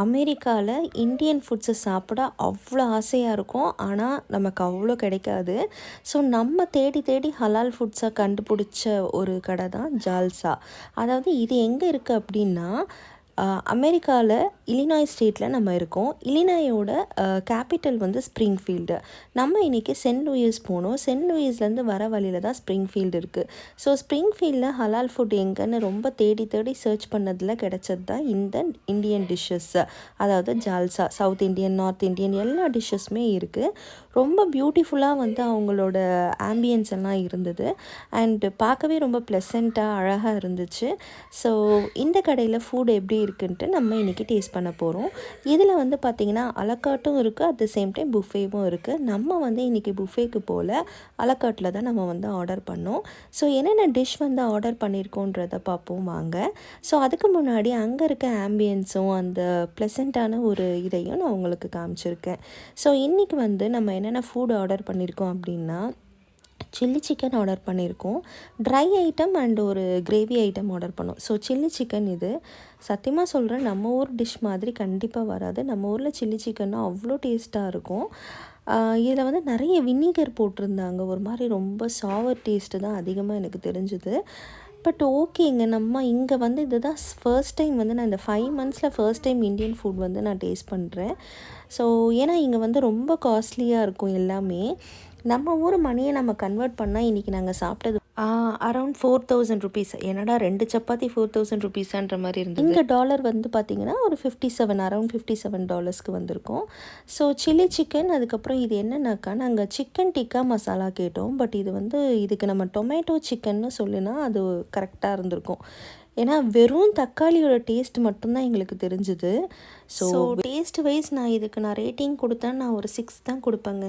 அமெரிக்கால இந்தியன் ஃபுட்ஸை சாப்பிட அவ்வளோ ஆசையாக இருக்கும். ஆனால் நமக்கு அவ்வளோ கிடைக்காது. ஸோ நம்ம தேடி தேடி ஹலால் ஃபுட்ஸை கண்டுபிடிச்ச ஒரு கடை தான் ஜால்சா. அதாவது இது எங்கே இருக்குது அப்படின்னா, அமெரிக்காவில் இலினாய் ஸ்டேட்டில் நம்ம இருக்கோம். இலினாயோட கேபிட்டல் வந்து ஸ்ப்ரிங்ஃபீல்டு. நம்ம இன்றைக்கி சென்ட் லூயிஸ் போனோம். சென்ட் லூயிஸ்லேருந்து வர வழியில் தான் ஸ்ப்ரிங்ஃபீல்டு இருக்குது. ஸோ ஸ்ப்ரிங்ஃபீல்டில் ஹலால் ஃபுட் எங்கன்னு ரொம்ப தேடி தேடி சர்ச் பண்ணதில் கிடச்சது தான் இந்த இந்தியன் டிஷ்ஷஸ். அதாவது ஜால்சா. சவுத் இண்டியன், நார்த் இண்டியன் எல்லா டிஷ்ஷஸுமே இருக்குது. ரொம்ப பியூட்டிஃபுல்லாக வந்து அவங்களோட ஆம்பியன்ஸ் எல்லாம் இருந்தது. அண்டு பார்க்கவே ரொம்ப ப்ளசண்ட்டாக அழகாக இருந்துச்சு. ஸோ இந்த கடையில் ஃபுட் எப்படி இருக்குன்ட்டு நம்ம இன்றைக்கி டேஸ்ட் பண்ண போகிறோம். இதில் வந்து பார்த்திங்கன்னா அலக்காட்டும் இருக்குது, அட் த சேம் டைம் புஃபேவும் இருக்குது. நம்ம வந்து இன்றைக்கி புஃபேக்கு போல் அலக்காட்டில் தான் நம்ம வந்து ஆர்டர் பண்ணோம். ஸோ என்னென்ன டிஷ் வந்து ஆர்டர் பண்ணியிருக்கோன்றதை பார்ப்போம் வாங்க. ஸோ அதுக்கு முன்னாடி அங்கே இருக்க ஆம்பியன்ஸும் அந்த ப்ளசண்ட்டான ஒரு இதையும் நான் உங்களுக்கு காமிச்சிருக்கேன். ஸோ இன்றைக்கி வந்து நம்ம என்னென்ன ஃபுட் ஆர்டர் பண்ணியிருக்கோம் அப்படின்னா, சில்லி சிக்கன் ஆர்டர் பண்ணியிருக்கோம், ட்ரை ஐட்டம் அண்ட் ஒரு கிரேவி ஐட்டம் ஆர்டர் பண்ணோம். ஸோ சில்லி சிக்கன் இது சத்தியமாக சொல்கிறேன், நம்ம ஊர் டிஷ் மாதிரி கண்டிப்பாக வராது. நம்ம ஊரில் சில்லி சிக்கன்னா அவ்வளோ டேஸ்ட்டாக இருக்கும். இதில் வந்து நிறைய வினிகர் போட்டிருந்தாங்க. ஒரு மாதிரி ரொம்ப சாவர் டேஸ்ட்டு தான் அதிகமாக எனக்கு தெரிஞ்சுது. பட் ஓகேங்க, நம்ம இங்கே வந்து இதுதான் ஃபர்ஸ்ட் டைம் வந்து நான் இந்த 5 மந்த்ஸில் ஃபர்ஸ்ட் டைம் இந்தியன் ஃபுட் வந்து நான் டேஸ்ட் பண்ணுறேன். ஸோ ஏன்னா இங்கே வந்து ரொம்ப காஸ்ட்லியாக இருக்கும் எல்லாமே. நம்ம ஊர் மணியை நம்ம கன்வெர்ட் பண்ணால் இன்றைக்கி நாங்கள் சாப்பிட்டது அரௌண்ட் 4000 ருபீஸ். என்னடா 2 சப்பாத்தி 4000 ருபீஸான்ற மாதிரி இருந்தது. இங்கே டாலர் வந்து பார்த்திங்கன்னா ஒரு அரௌண்ட் $57 வந்திருக்கும். ஸோ சில்லி சிக்கன், அதுக்கப்புறம் இது என்னன்னாக்கா நாங்கள் சிக்கன் டிக்கா மசாலா கேட்டோம். பட் இது வந்து இதுக்கு நம்ம டொமேட்டோ சிக்கன்னு சொல்லினா அது கரெக்டாக இருந்திருக்கும். ஏன்னா வெறும் தக்காளியோட டேஸ்ட் மட்டும்தான் எங்களுக்கு தெரிஞ்சுது. ஸோ டேஸ்ட் வைஸ் நான் ரேட்டிங் கொடுத்தேன், நான் ஒரு 6 தான் கொடுப்பேங்க.